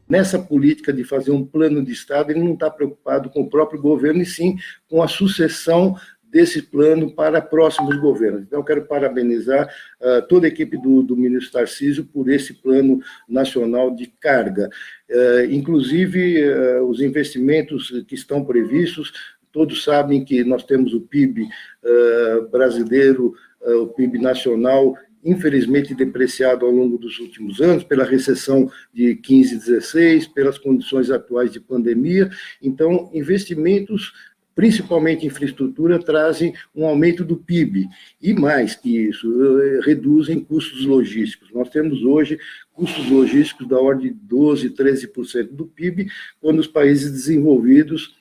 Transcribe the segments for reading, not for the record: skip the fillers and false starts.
nessa política de fazer um plano de Estado, ele não está preocupado com o próprio governo, e sim com a sucessão desse plano para próximos governos. Então, eu quero parabenizar toda a equipe do ministro Tarcísio por esse plano nacional de carga. Inclusive, os investimentos que estão previstos, todos sabem que nós temos o PIB brasileiro, o PIB nacional, infelizmente depreciado ao longo dos últimos anos, pela recessão de 15 e 16, pelas condições atuais de pandemia. Então, investimentos, principalmente infraestrutura, trazem um aumento do PIB, e mais que isso, reduzem custos logísticos. Nós temos hoje custos logísticos da ordem de 12%, 13% do PIB, quando os países desenvolvidos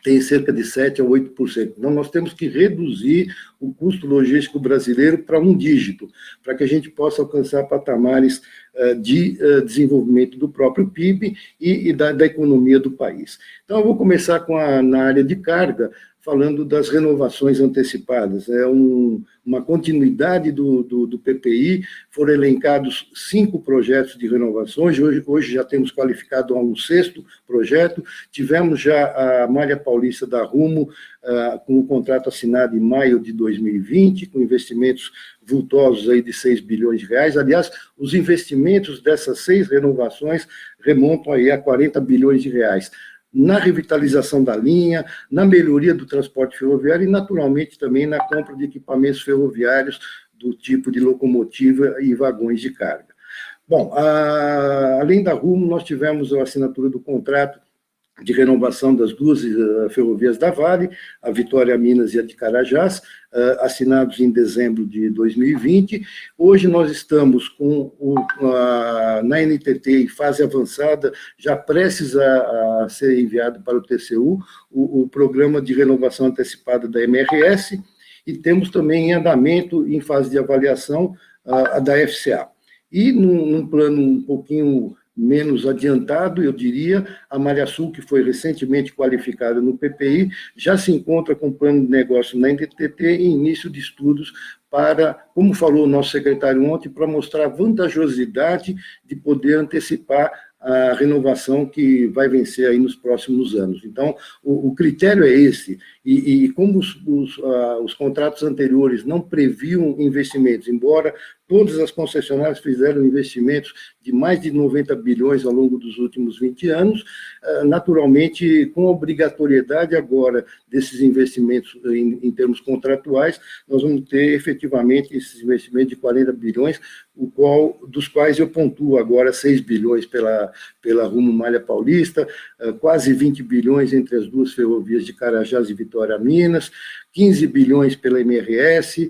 têm cerca de 7% a 8%. Então, nós temos que reduzir o custo logístico brasileiro para um dígito, para que a gente possa alcançar patamares de desenvolvimento do próprio PIB e da economia do país. Então, eu vou começar na área de carga, falando das renovações antecipadas. É uma continuidade do PPI, foram elencados 5 projetos de renovações, hoje já temos qualificado a um 6º projeto, tivemos já a Malha Paulista da Rumo, com o contrato assinado em maio de 2020, com investimentos vultosos aí de 6 bilhões de reais. Aliás, os investimentos dessas 6 renovações remontam aí a 40 bilhões de reais, na revitalização da linha, na melhoria do transporte ferroviário e, naturalmente, também na compra de equipamentos ferroviários do tipo de locomotiva e vagões de carga. Bom, além da Rumo, nós tivemos a assinatura do contrato de renovação das 2 ferrovias da Vale, a Vitória Minas e a de Carajás, assinados em dezembro de 2020. Hoje nós estamos na NTT em fase avançada, já prestes a ser enviado para o TCU, o programa de renovação antecipada da MRS, e temos também em andamento, em fase de avaliação, a da FCA. E num plano um pouquinho menos adiantado, eu diria, a Malha Sul, que foi recentemente qualificada no PPI, já se encontra com plano de negócio na NTT em início de estudos para, como falou o nosso secretário ontem, para mostrar a vantajosidade de poder antecipar a renovação que vai vencer aí nos próximos anos. Então, o critério é esse, e como os contratos anteriores não previam investimentos, embora todas as concessionárias fizeram investimentos de mais de 90 bilhões ao longo dos últimos 20 anos, naturalmente, com a obrigatoriedade agora desses investimentos em termos contratuais, nós vamos ter efetivamente esses investimentos de 40 bilhões, dos quais eu pontuo agora 6 bilhões pela Rumo Malha Paulista, quase 20 bilhões entre as 2 ferrovias de Carajás e Vitória Minas, 15 bilhões pela MRS,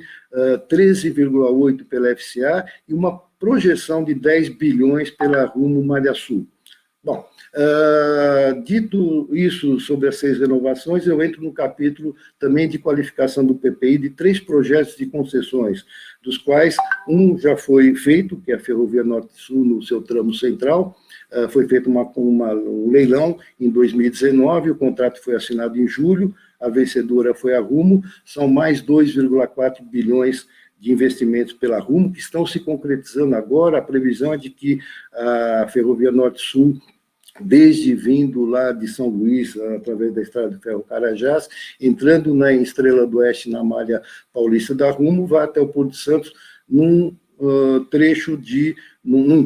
13,8 pela FCA e uma projeção de 10 bilhões pela Rumo Malha Sul. Bom, dito isso sobre as 6 renovações, eu entro no capítulo também de qualificação do PPI de 3 projetos de concessões, dos quais um já foi feito, que é a Ferrovia Norte-Sul, no seu tramo central. Foi feito um leilão em 2019, o contrato foi assinado em julho, a vencedora foi a Rumo, são mais 2,4 bilhões de investimentos pela Rumo, que estão se concretizando agora. A previsão é de que a Ferrovia Norte-Sul, desde vindo lá de São Luís, através da Estrada de Ferro Carajás, entrando na Estrela do Oeste, na Malha Paulista da Rumo, vai até o Porto de Santos, num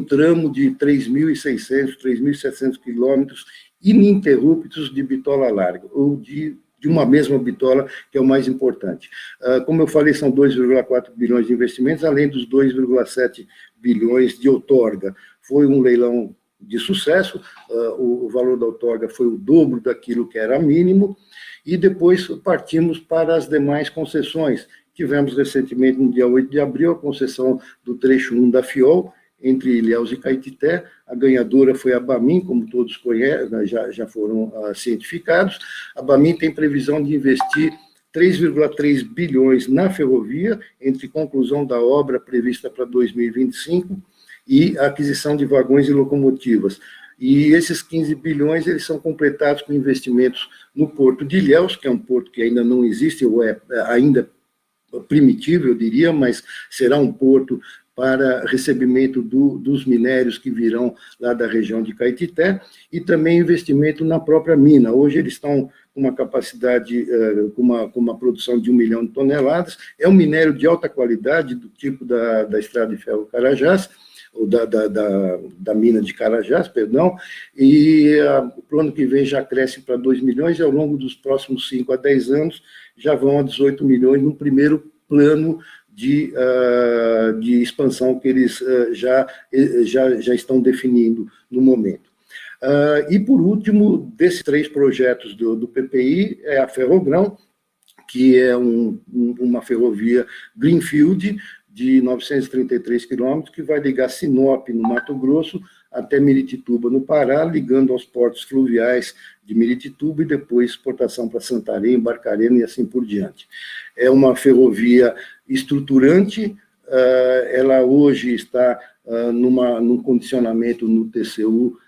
tramo de 3.600, 3.700 quilômetros ininterruptos de bitola larga, ou de uma mesma bitola, que é o mais importante. Como eu falei, são 2,4 bilhões de investimentos, além dos 2,7 bilhões de outorga. Foi um leilão de sucesso, o valor da outorga foi o dobro daquilo que era mínimo, e depois partimos para as demais concessões. Tivemos recentemente, no dia 8 de abril, a concessão do trecho 1 da FIOL, entre Ilhéus e Caetité. A ganhadora foi a Bamin, como todos conhecem, já foram cientificados. A Bamin tem previsão de investir 3,3 bilhões na ferrovia, entre conclusão da obra prevista para 2025 e a aquisição de vagões e locomotivas. E esses 15 bilhões eles são completados com investimentos no Porto de Ilhéus, que é um porto que ainda não existe, ou é ainda primitivo, eu diria, mas será um porto para recebimento dos minérios que virão lá da região de Caetité, e também investimento na própria mina. Hoje eles estão com uma capacidade, com uma produção de 1 milhão de toneladas, é um minério de alta qualidade, do tipo da Estrada de Ferro Carajás, ou da mina de Carajás, perdão, e o plano que vem já cresce para 2 milhões, e ao longo dos próximos 5 a 10 anos já vão a 18 milhões no primeiro plano de expansão que eles já estão definindo no momento. E, por último, desses 3 projetos do PPI, é a Ferrogrão, que é uma ferrovia Greenfield, de 933 quilômetros, que vai ligar Sinop, no Mato Grosso, até Miritituba, no Pará, ligando aos portos fluviais de Miritituba e depois exportação para Santarém, Barcarena e assim por diante. É uma ferrovia estruturante, ela hoje está num condicionamento no TCU,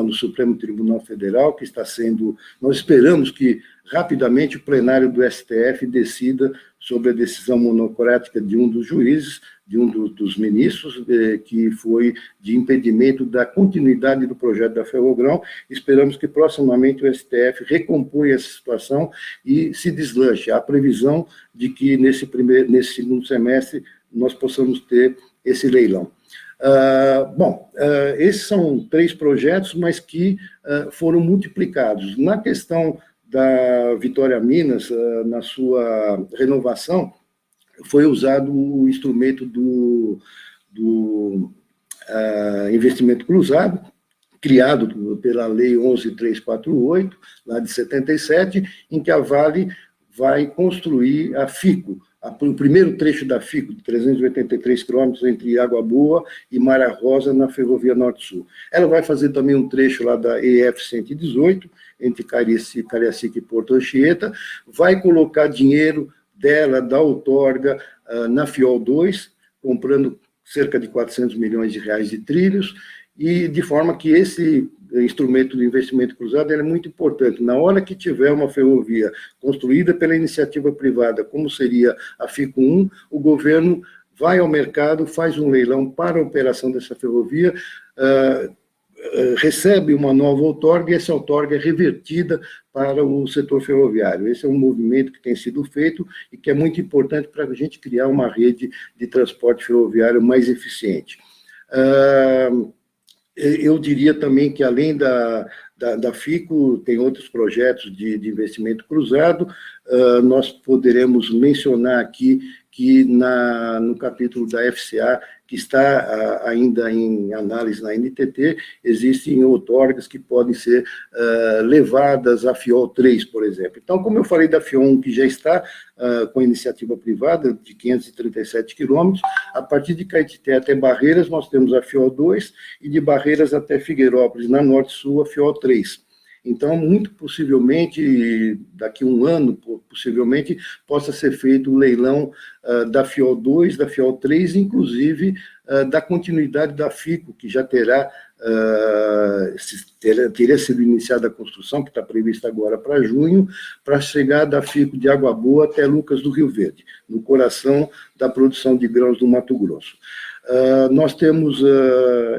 no Supremo Tribunal Federal, que está sendo... Nós esperamos que, rapidamente, o plenário do STF decida sobre a decisão monocrática de um dos juízes, de um dos ministros, que foi de impedimento da continuidade do projeto da Ferrogrão. Esperamos que, proximamente, o STF recomponha essa situação e se deslanche. Há previsão de que, nesse segundo semestre, nós possamos ter esse leilão. Esses são 3 projetos, mas que foram multiplicados. Na questão da Vitória Minas, na sua renovação, foi usado o instrumento do investimento cruzado, criado pela Lei 11.348, lá de 77, em que a Vale vai construir a FICO, o primeiro trecho da FICO, de 383 quilômetros, entre Água Boa e Mara Rosa, na Ferrovia Norte-Sul. Ela vai fazer também um trecho lá da EF-118, entre Cariacica e Porto Anchieta, vai colocar dinheiro dela, da outorga, na FIOL 2, comprando cerca de 400 milhões de reais de trilhos, e de forma que esse instrumento de investimento cruzado é muito importante. Na hora que tiver uma ferrovia construída pela iniciativa privada, como seria a FICO 1, o governo vai ao mercado, faz um leilão para a operação dessa ferrovia, recebe uma nova outorga, e essa outorga é revertida para o setor ferroviário. Esse é um movimento que tem sido feito e que é muito importante para a gente criar uma rede de transporte ferroviário mais eficiente. Eu diria também que, além da FICO, tem outros projetos de investimento cruzado. Nós poderemos mencionar aqui que, no capítulo da FCA, que está ainda em análise na NTT, existem outorgas que podem ser levadas à FIOL 3, por exemplo. Então, como eu falei da FIOL 1, que já está com iniciativa privada, de 537 quilômetros, a partir de Caetité até Barreiras, nós temos a FIOL 2, e de Barreiras até Figueirópolis, na Norte-Sul, a FIOL 3. Então, muito possivelmente, daqui a um ano, possivelmente, possa ser feito o leilão da FIOL 2, da FIOL 3, inclusive da continuidade da FICO, que já teria sido iniciada a construção, que está prevista agora para junho, para chegar da FICO de Água Boa até Lucas do Rio Verde, no coração da produção de grãos do Mato Grosso. Nós temos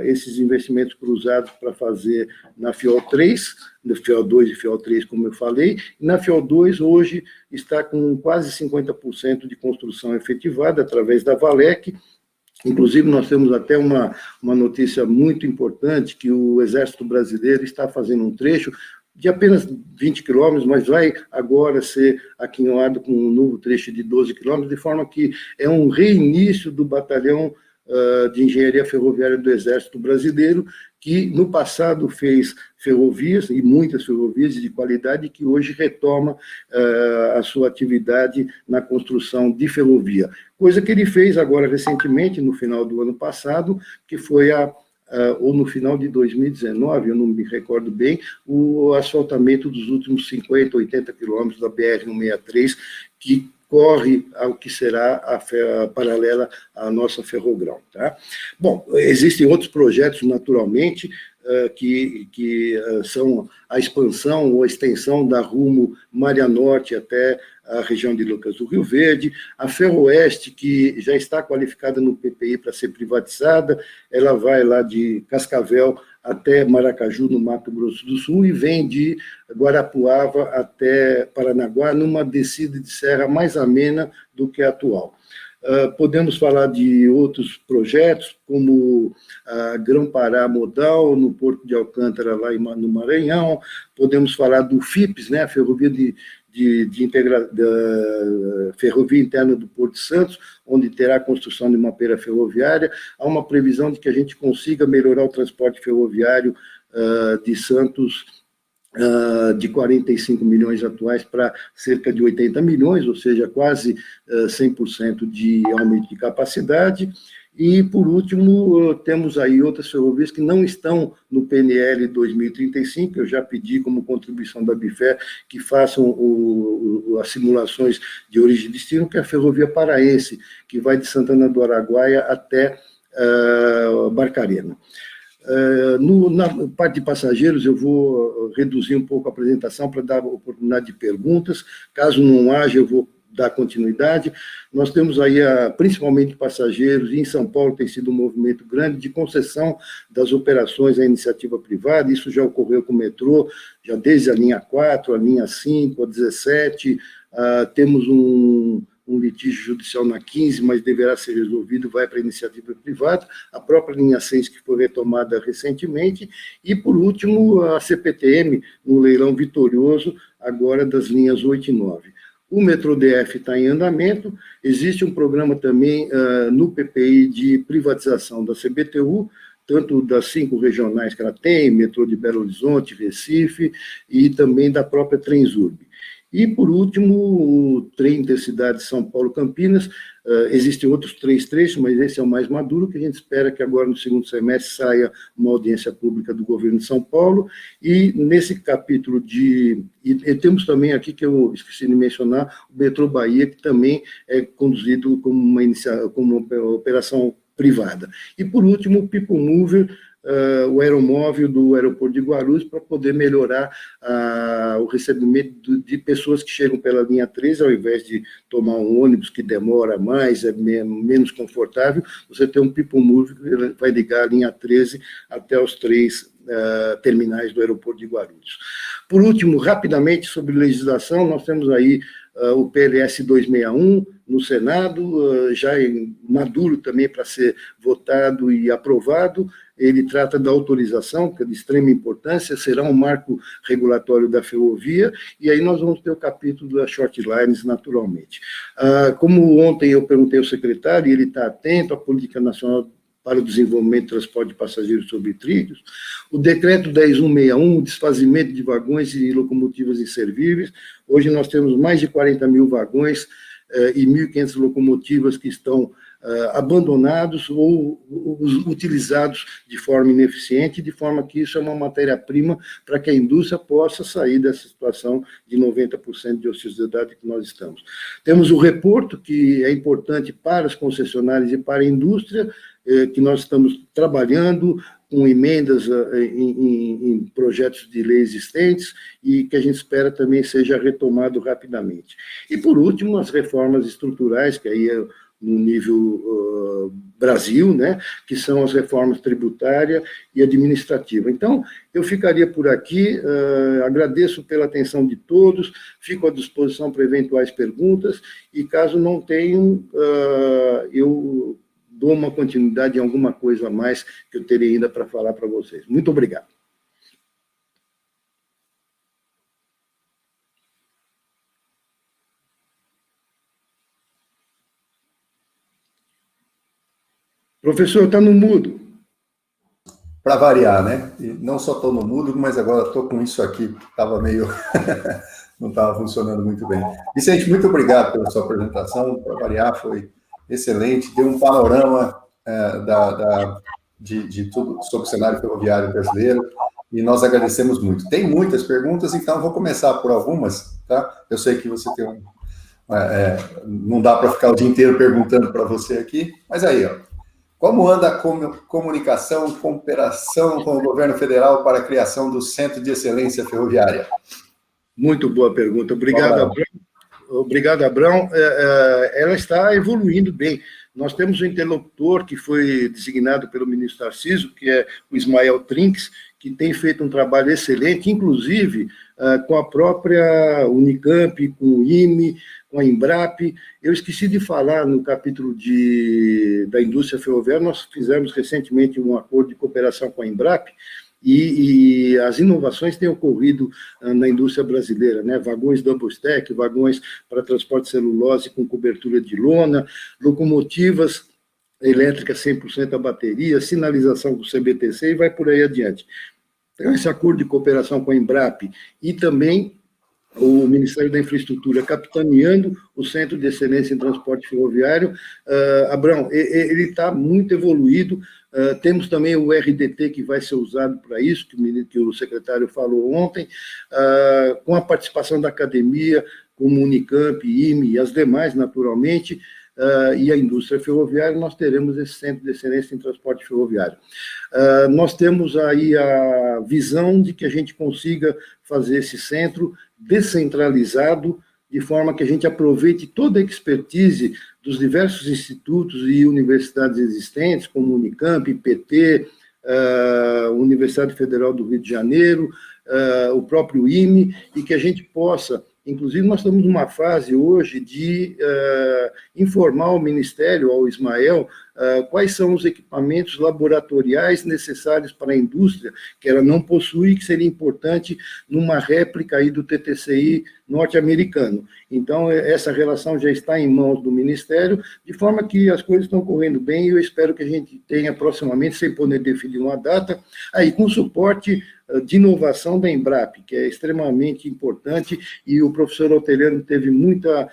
esses investimentos cruzados para fazer na FIOL 3, na FIOL 2 e FIOL 3, como eu falei, e na FIOL 2 hoje está com quase 50% de construção efetivada através da Valec. Inclusive, nós temos até uma notícia muito importante, que o Exército Brasileiro está fazendo um trecho de apenas 20 quilômetros, mas vai agora ser aquinhoado com um novo trecho de 12 quilômetros, de forma que é um reinício do batalhão de Engenharia Ferroviária do Exército Brasileiro, que no passado fez ferrovias, e muitas ferrovias de qualidade, que hoje retoma a sua atividade na construção de ferrovia. Coisa que ele fez agora recentemente, no final do ano passado, que foi ou no final de 2019, eu não me recordo bem, o asfaltamento dos últimos 50, 80 quilômetros da BR-163, que corre ao que será a paralela à nossa Ferrogrão. Tá? Bom, existem outros projetos, naturalmente, que são a expansão ou a extensão da rumo Malha Norte até a região de Lucas do Rio Verde, a Ferroeste, que já está qualificada no PPI para ser privatizada, ela vai lá de Cascavel até Maracaju, no Mato Grosso do Sul, e vem de Guarapuava até Paranaguá, numa descida de serra mais amena do que a atual. Podemos falar de outros projetos, como a Grão-Pará Modal, no Porto de Alcântara, lá no Maranhão. Podemos falar do FIPS, né, a Ferrovia Ferrovia Interna do Porto de Santos, onde terá a construção de uma pera ferroviária. Há uma previsão de que a gente consiga melhorar o transporte ferroviário de Santos de 45 milhões atuais para cerca de 80 milhões, ou seja, quase 100% de aumento de capacidade. E, por último, temos aí outras ferrovias que não estão no PNL 2035, eu já pedi como contribuição da BIFER que façam as simulações de origem e destino, que é a Ferrovia Paraense, que vai de Santana do Araguaia até Barcarena. Na parte de passageiros, eu vou reduzir um pouco a apresentação para dar oportunidade de perguntas. Caso não haja, eu vou dar continuidade. Nós temos aí, principalmente passageiros, e em São Paulo tem sido um movimento grande de concessão das operações à iniciativa privada. Isso já ocorreu com o metrô, já desde a linha 4, a linha 5, a 17. Temos um litígio judicial na 15, mas deverá ser resolvido, vai para a iniciativa privada, a própria linha 6, que foi retomada recentemente, e, por último, a CPTM, no leilão vitorioso, agora das linhas 8 e 9. O metrô DF está em andamento, existe um programa também no PPI de privatização da CBTU, tanto das 5 regionais que ela tem, metrô de Belo Horizonte, Recife, e também da própria Transurb. E, por último, o trem intercidade São Paulo-Campinas. Existem outros 3 trechos, mas esse é o mais maduro, que a gente espera que agora, no segundo semestre, saia uma audiência pública do governo de São Paulo. E, nesse capítulo e temos também aqui, que eu esqueci de mencionar, o metrô Bahia, que também é conduzido como uma operação privada. E, por último, o People Mover, o aeromóvel do aeroporto de Guarulhos, para poder melhorar o recebimento de pessoas que chegam pela linha 13, ao invés de tomar um ônibus que demora mais, é menos confortável, você tem um People Move que vai ligar a linha 13 até os 3 terminais do aeroporto de Guarulhos. Por último, rapidamente, sobre legislação, nós temos aí o PLS 261 no Senado, já maduro também para ser votado e aprovado. Ele trata da autorização, que é de extrema importância, será um marco regulatório da ferrovia, e aí nós vamos ter o capítulo das short lines, naturalmente. Como ontem eu perguntei ao secretário, e ele está atento à Política Nacional para o Desenvolvimento e Transporte de Passageiros sobre Trilhos, o decreto 10.161, o desfazimento de vagões e locomotivas inservíveis. Hoje nós temos mais de 40 mil vagões e 1.500 locomotivas que estão abandonados ou utilizados de forma ineficiente, de forma que isso é uma matéria-prima para que a indústria possa sair dessa situação de 90% de ociosidade que nós estamos. Temos o reporto, que é importante para as concessionárias e para a indústria, que nós estamos trabalhando com emendas em projetos de lei existentes e que a gente espera também seja retomado rapidamente. E, por último, as reformas estruturais, que aí é no nível Brasil, né, que são as reformas tributária e administrativa. Então, eu ficaria por aqui, agradeço pela atenção de todos, fico à disposição para eventuais perguntas, e caso não tenham, eu dou uma continuidade em alguma coisa a mais que eu teria ainda para falar para vocês. Muito obrigado. Professor, está no mudo. Para variar, né? E não só estou no mudo, mas agora estou com isso aqui, que estava meio... não estava funcionando muito bem. Vicente, muito obrigado pela sua apresentação. Para variar, foi excelente. Deu um panorama de tudo sobre o cenário ferroviário brasileiro, e nós agradecemos muito. Tem muitas perguntas, então vou começar por algumas, tá? Eu sei que você tem não dá para ficar o dia inteiro perguntando para você aqui, mas aí, ó. Como anda a comunicação, cooperação com o governo federal para a criação do Centro de Excelência Ferroviária? Muito boa pergunta. Obrigado, Abrão. Obrigado, Abrão. Ela está evoluindo bem. Nós temos um interlocutor que foi designado pelo ministro Tarcísio, que é o Ismael Trinques, que tem feito um trabalho excelente, inclusive com a própria Unicamp, com o IME, com a Embrap. Eu esqueci de falar no capítulo da indústria ferroviária, nós fizemos recentemente um acordo de cooperação com a Embrap, e as inovações têm ocorrido na indústria brasileira, né? Vagões double stack, vagões para transporte de celulose com cobertura de lona, locomotivas elétricas 100% a bateria, sinalização com CBTC e vai por aí adiante. Então, esse acordo de cooperação com a Embrap e também o Ministério da Infraestrutura capitaneando o Centro de Excelência em Transporte Ferroviário. Abrão, ele está muito evoluído. Temos também o RDT, que vai ser usado para isso, que o secretário falou ontem, com a participação da academia, como Unicamp, IME e as demais, naturalmente, e a indústria ferroviária, nós teremos esse Centro de Excelência em Transporte Ferroviário. Nós temos aí a visão de que a gente consiga fazer esse centro descentralizado, de forma que a gente aproveite toda a expertise dos diversos institutos e universidades existentes, como Unicamp, PT, Universidade Federal do Rio de Janeiro, o próprio IME, e que a gente possa... Inclusive, nós estamos numa fase hoje de informar ao Ministério, ao Ismael, quais são os equipamentos laboratoriais necessários para a indústria, que ela não possui, que seria importante numa réplica aí do TTCI norte-americano. Então, essa relação já está em mãos do Ministério, de forma que as coisas estão correndo bem, e eu espero que a gente tenha proximamente, sem poder definir uma data, aí com suporte de inovação da Embrap, que é extremamente importante, e o professor Alteliano teve muita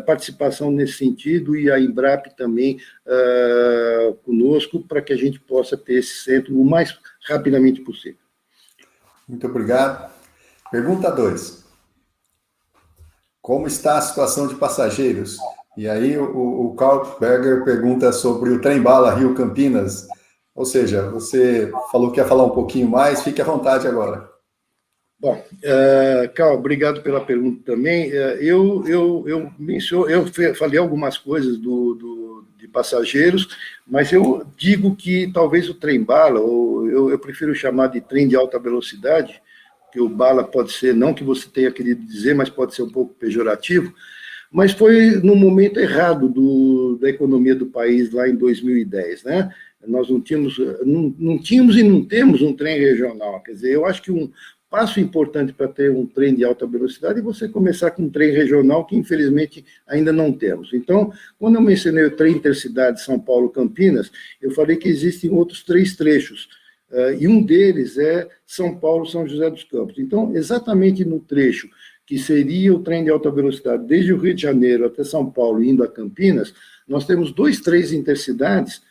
participação nesse sentido, e a Embrap também conosco, para que a gente possa ter esse centro o mais rapidamente possível. Muito obrigado. Pergunta 2. Como está a situação de passageiros? E aí o Carl Berger pergunta sobre o trem-bala Rio-Campinas. Ou seja, você falou que ia falar um pouquinho mais, fique à vontade agora. Bom, Carl, obrigado pela pergunta também. Eu falei algumas coisas de passageiros, mas eu digo que talvez o trem-bala, ou eu prefiro chamar de trem de alta velocidade, que o bala pode ser, não que você tenha querido dizer, mas pode ser um pouco pejorativo, mas foi no momento errado da economia do país lá em 2010, né? Nós não tínhamos e não temos um trem regional. Quer dizer, eu acho que um passo importante para ter um trem de alta velocidade é você começar com um trem regional, que infelizmente ainda não temos. Então, quando eu mencionei o trem intercidade São Paulo-Campinas, eu falei que existem outros 3 trechos, e um deles é São Paulo-São José dos Campos. Então, exatamente no trecho que seria o trem de alta velocidade, desde o Rio de Janeiro até São Paulo, indo a Campinas, nós temos 2 trens intercidades,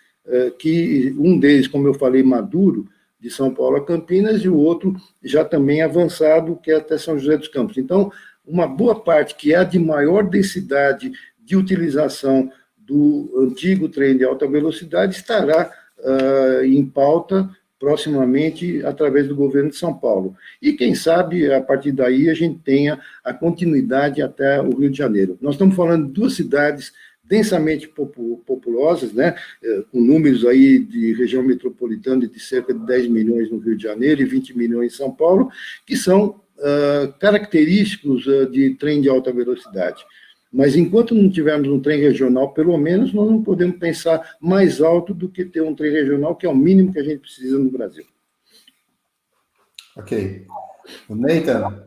que um deles, como eu falei, maduro, de São Paulo a Campinas, e o outro já também avançado, que é até São José dos Campos. Então, uma boa parte, que é a de maior densidade de utilização do antigo trem de alta velocidade, estará em pauta proximamente através do governo de São Paulo. E quem sabe, a partir daí, a gente tenha a continuidade até o Rio de Janeiro. Nós estamos falando de 2 cidades densamente populosas, né, com números aí de região metropolitana de cerca de 10 milhões no Rio de Janeiro e 20 milhões em São Paulo, que são característicos de trem de alta velocidade. Mas enquanto não tivermos um trem regional, pelo menos, nós não podemos pensar mais alto do que ter um trem regional, que é o mínimo que a gente precisa no Brasil. Ok. O Nathan,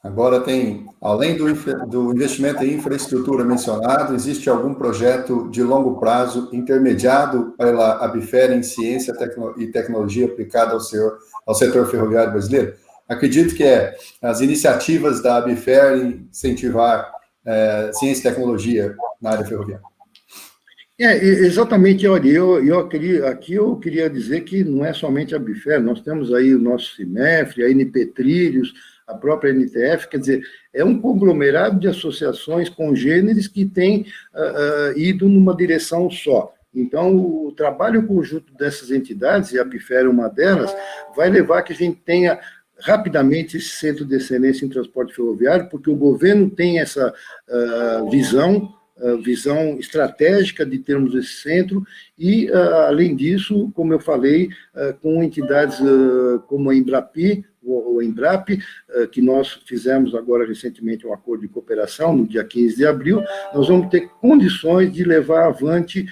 agora tem, além do investimento em infraestrutura mencionado, existe algum projeto de longo prazo intermediado pela ABFER em ciência e tecnologia aplicada ao setor ferroviário brasileiro? Acredito que as iniciativas da ABFER em incentivar ciência e tecnologia na área ferroviária. Exatamente, olha, eu queria dizer que não é somente a ABFER, nós temos aí o nosso CIMEFRE, a NP Trilhos, a própria NTF, quer dizer, é um conglomerado de associações congêneres que tem ido numa direção só. Então, o trabalho conjunto dessas entidades, e a BIFER é uma delas, vai levar a que a gente tenha rapidamente esse centro de excelência em transporte ferroviário, porque o governo tem essa visão estratégica de termos esse centro e, além disso, como eu falei, com entidades como a Embrapi, ou Embrap, que nós fizemos agora recentemente um acordo de cooperação, no dia 15 de abril, nós vamos ter condições de levar avante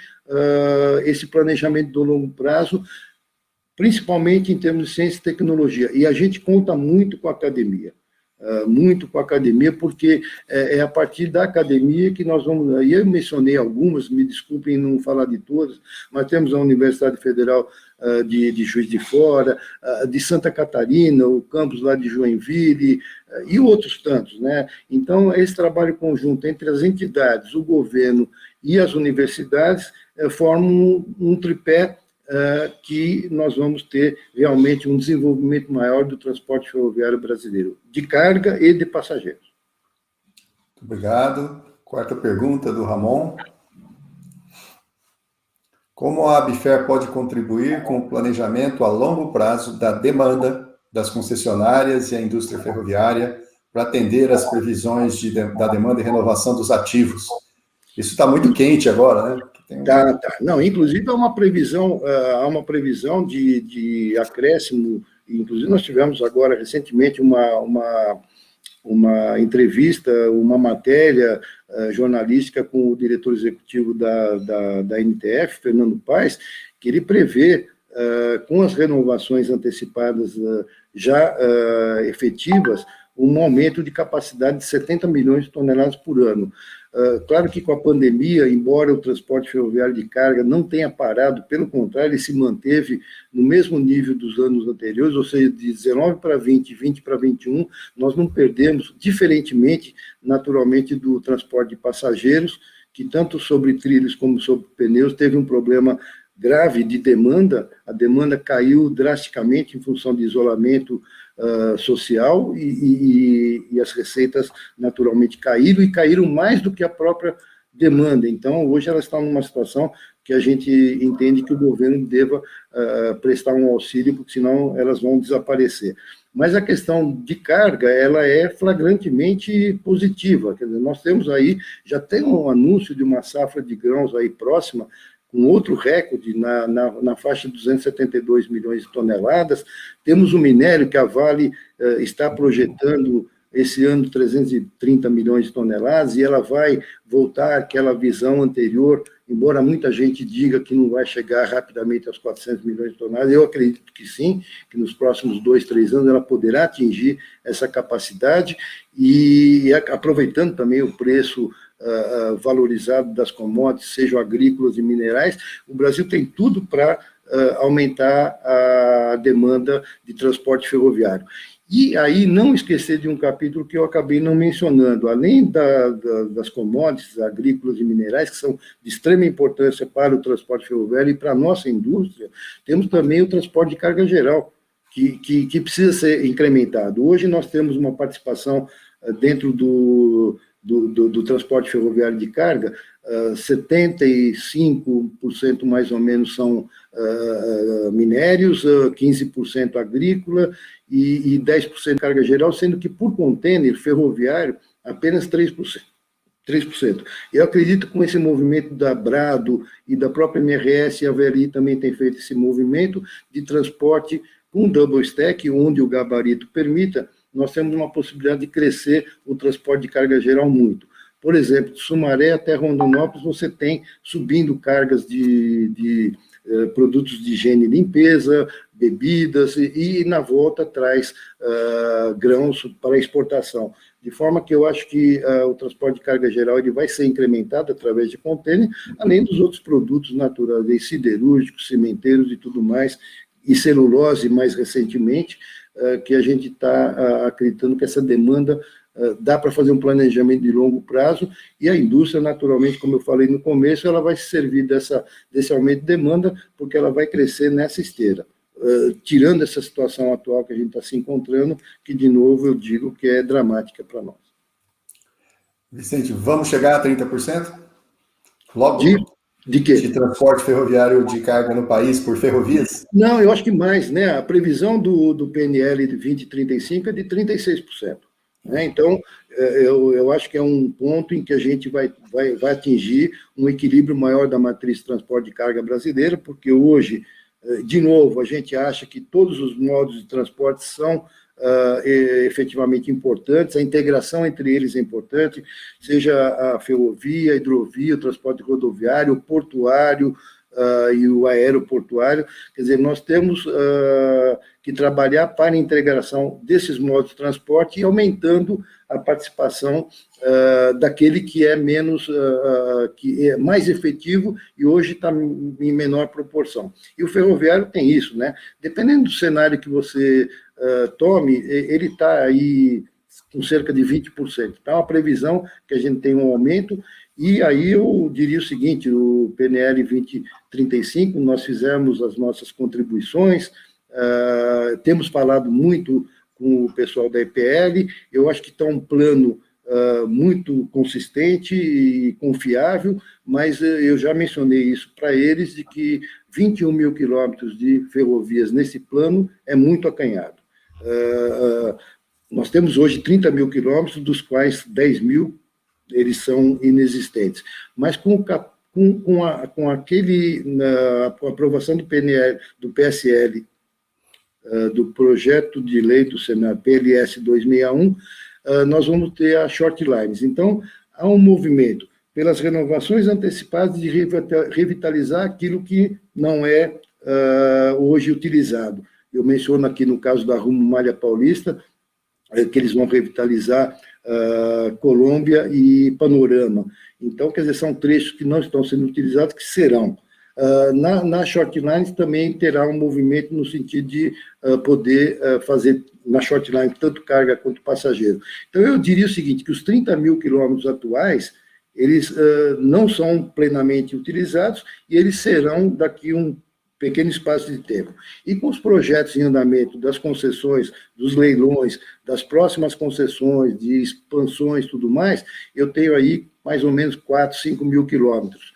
esse planejamento do longo prazo, principalmente em termos de ciência e tecnologia. E a gente conta muito com a academia. Porque é a partir da academia que nós vamos... Aí eu mencionei algumas, me desculpem não falar de todas, mas temos a Universidade Federal de Juiz de Fora, de Santa Catarina, o campus lá de Joinville, e outros tantos, né? Então, esse trabalho conjunto entre as entidades, o governo e as universidades formam um tripé que nós vamos ter realmente um desenvolvimento maior do transporte ferroviário brasileiro, de carga e de passageiros. Muito obrigado. Quarta pergunta do Ramon. Como a ABFER pode contribuir com o planejamento a longo prazo da demanda das concessionárias e a indústria ferroviária para atender às previsões da demanda e renovação dos ativos? Isso está muito quente agora, né? Tá. Não, inclusive há uma previsão de acréscimo, inclusive nós tivemos agora recentemente uma entrevista, uma matéria jornalística com o diretor executivo da NTF, Fernando Paes, que ele prevê, com as renovações antecipadas já efetivas, um aumento de capacidade de 70 milhões de toneladas por ano. Claro que com a pandemia, embora o transporte ferroviário de carga não tenha parado, pelo contrário, ele se manteve no mesmo nível dos anos anteriores, ou seja, de 19 para 20, 20 para 21, nós não perdemos, diferentemente, naturalmente, do transporte de passageiros, que tanto sobre trilhos como sobre pneus teve um problema grave de demanda, a demanda caiu drasticamente em função de isolamento social e as receitas naturalmente caíram mais do que a própria demanda. Então, hoje elas estão numa situação que a gente entende que o governo deva prestar um auxílio, porque senão elas vão desaparecer. Mas a questão de carga, ela é flagrantemente positiva. Quer dizer, nós temos aí, já tem um anúncio de uma safra de grãos aí próxima, com outro recorde na faixa de 272 milhões de toneladas. Temos o minério, que a Vale está projetando esse ano 330 milhões de toneladas, e ela vai voltar àquela visão anterior, embora muita gente diga que não vai chegar rapidamente aos 400 milhões de toneladas, eu acredito que sim, que nos próximos 2, 3 anos ela poderá atingir essa capacidade, e aproveitando também o preço valorizado das commodities, sejam agrícolas e minerais, o Brasil tem tudo para aumentar a demanda de transporte ferroviário. E aí não esquecer de um capítulo que eu acabei não mencionando, além das commodities agrícolas e minerais, que são de extrema importância para o transporte ferroviário e para a nossa indústria, temos também o transporte de carga geral, que precisa ser incrementado. Hoje nós temos uma participação dentro do transporte ferroviário de carga, 75% mais ou menos são minérios, 15% agrícola e 10% carga geral, sendo que por contêiner ferroviário apenas 3%. Eu acredito que com esse movimento da Brado e da própria MRS, a VLI também tem feito esse movimento de transporte com double stack, onde o gabarito permita, nós temos uma possibilidade de crescer o transporte de carga geral muito. Por exemplo, de Sumaré até Rondonópolis, você tem subindo cargas de produtos de higiene e limpeza, bebidas, e na volta traz grãos para exportação. De forma que eu acho que o transporte de carga geral ele vai ser incrementado através de contêiner, além dos outros produtos naturais, siderúrgicos, cimenteiros e tudo mais, e celulose mais recentemente, que a gente está acreditando que essa demanda dá para fazer um planejamento de longo prazo, e a indústria, naturalmente, como eu falei no começo, ela vai se servir desse aumento de demanda, porque ela vai crescer nessa esteira, tirando essa situação atual que a gente está se encontrando, que, de novo, eu digo que é dramática para nós. Vicente, vamos chegar a 30%? Logo? De quê? De transporte ferroviário de carga no país por ferrovias? Não, eu acho que mais, né? A previsão do PNL de 2035 é de 36%. Né? Então, eu acho que é um ponto em que a gente vai atingir um equilíbrio maior da matriz de transporte de carga brasileira, porque hoje, de novo, a gente acha que todos os modos de transporte são efetivamente importantes, a integração entre eles é importante, seja a ferrovia, a hidrovia, o transporte rodoviário, o portuário e o aeroportuário. Quer dizer, nós temos que trabalhar para a integração desses modos de transporte e aumentando a participação daquele que é menos, que é mais efetivo e hoje está em menor proporção. E o ferroviário tem isso, né? Dependendo do cenário que você tome, ele está aí com cerca de 20%. Então, a previsão que a gente tem um aumento, e aí eu diria o seguinte, o PNL 2035, nós fizemos as nossas contribuições, temos falado muito com o pessoal da EPL, eu acho que está um plano muito consistente e confiável, mas eu já mencionei isso para eles, de que 21 mil quilômetros de ferrovias nesse plano é muito acanhado. Nós temos hoje 30 mil quilômetros, dos quais 10 mil eles são inexistentes. Mas com a aprovação do PNL, do PSL, do projeto de lei do Senado, PLS 261, nós vamos ter a short lines. Então, há um movimento pelas renovações antecipadas de revitalizar aquilo que não é hoje utilizado. Eu menciono aqui no caso da Rumo Malha Paulista, que eles vão revitalizar Colômbia e Panorama. Então, quer dizer, são trechos que não estão sendo utilizados, que serão. Na Short Lines também terá um movimento no sentido de poder fazer na Short Line tanto carga quanto passageiro. Então, eu diria o seguinte, que os 30 mil quilômetros atuais, eles não são plenamente utilizados e eles serão daqui um pequeno espaço de tempo. E com os projetos em andamento das concessões, dos leilões, das próximas concessões, de expansões e tudo mais, eu tenho aí mais ou menos 4, 5 mil quilômetros.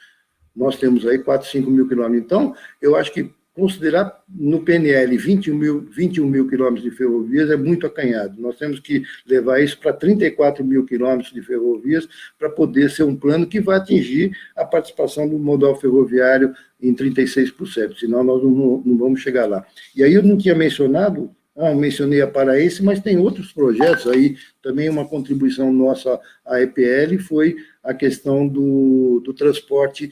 Nós temos aí 4, 5 mil quilômetros. Então, eu acho que considerar no PNL 21 mil quilômetros de ferrovias é muito acanhado. Nós temos que levar isso para 34 mil quilômetros de ferrovias para poder ser um plano que vai atingir a participação do modal ferroviário em 36%, senão nós não vamos chegar lá. E aí eu não tinha mencionado, mencionei a Paraense, mas tem outros projetos aí, também uma contribuição nossa à EPL foi a questão do transporte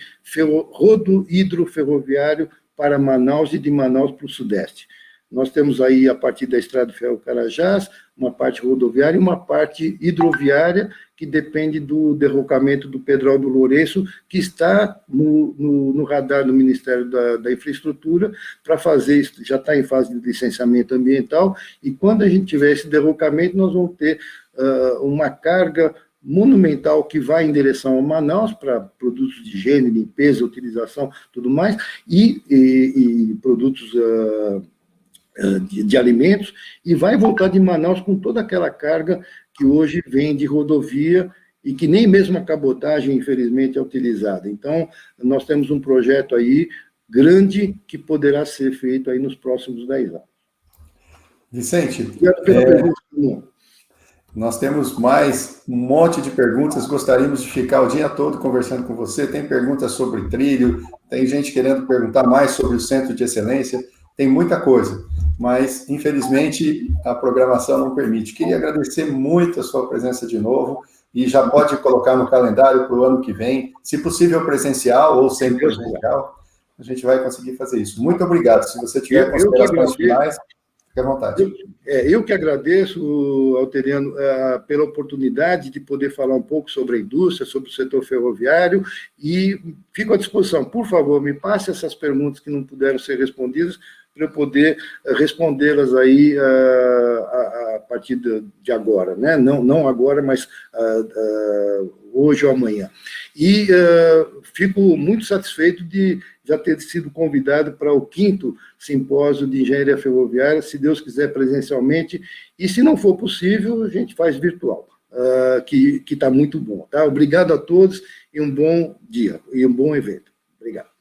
hidroferroviário para Manaus e de Manaus para o Sudeste. Nós temos aí, a partir da Estrada de Ferro Carajás, uma parte rodoviária e uma parte hidroviária, que depende do derrocamento do Pedral do Lourenço, que está no radar do Ministério da Infraestrutura, para fazer isso, já está em fase de licenciamento ambiental, e quando a gente tiver esse derrocamento, nós vamos ter uma carga monumental que vai em direção a Manaus para produtos de higiene, limpeza, utilização, tudo mais, e produtos de alimentos, e vai voltar de Manaus com toda aquela carga que hoje vem de rodovia e que nem mesmo a cabotagem, infelizmente, é utilizada. Então, nós temos um projeto aí grande que poderá ser feito aí nos próximos 10 anos. Vicente, obrigado pela pergunta. Nós temos mais um monte de perguntas, gostaríamos de ficar o dia todo conversando com você. Tem perguntas sobre trilho, tem gente querendo perguntar mais sobre o Centro de Excelência, tem muita coisa, mas infelizmente a programação não permite. Queria agradecer muito a sua presença de novo e já pode colocar no calendário para o ano que vem, se possível presencial ou sem presencial, a gente vai conseguir fazer isso. Muito obrigado. Se você tiver considerações finais, fique à vontade. Eu que agradeço, Alteriano, pela oportunidade de poder falar um pouco sobre a indústria, sobre o setor ferroviário, e fico à disposição. Por favor, me passe essas perguntas que não puderam ser respondidas, para eu poder respondê-las aí a partir de agora, né? Não agora, mas hoje ou amanhã. E fico muito satisfeito de já ter sido convidado para o 5º simpósio de engenharia ferroviária, se Deus quiser presencialmente, e se não for possível, a gente faz virtual, que está muito bom. Tá? Obrigado a todos e um bom dia, e um bom evento. Obrigado.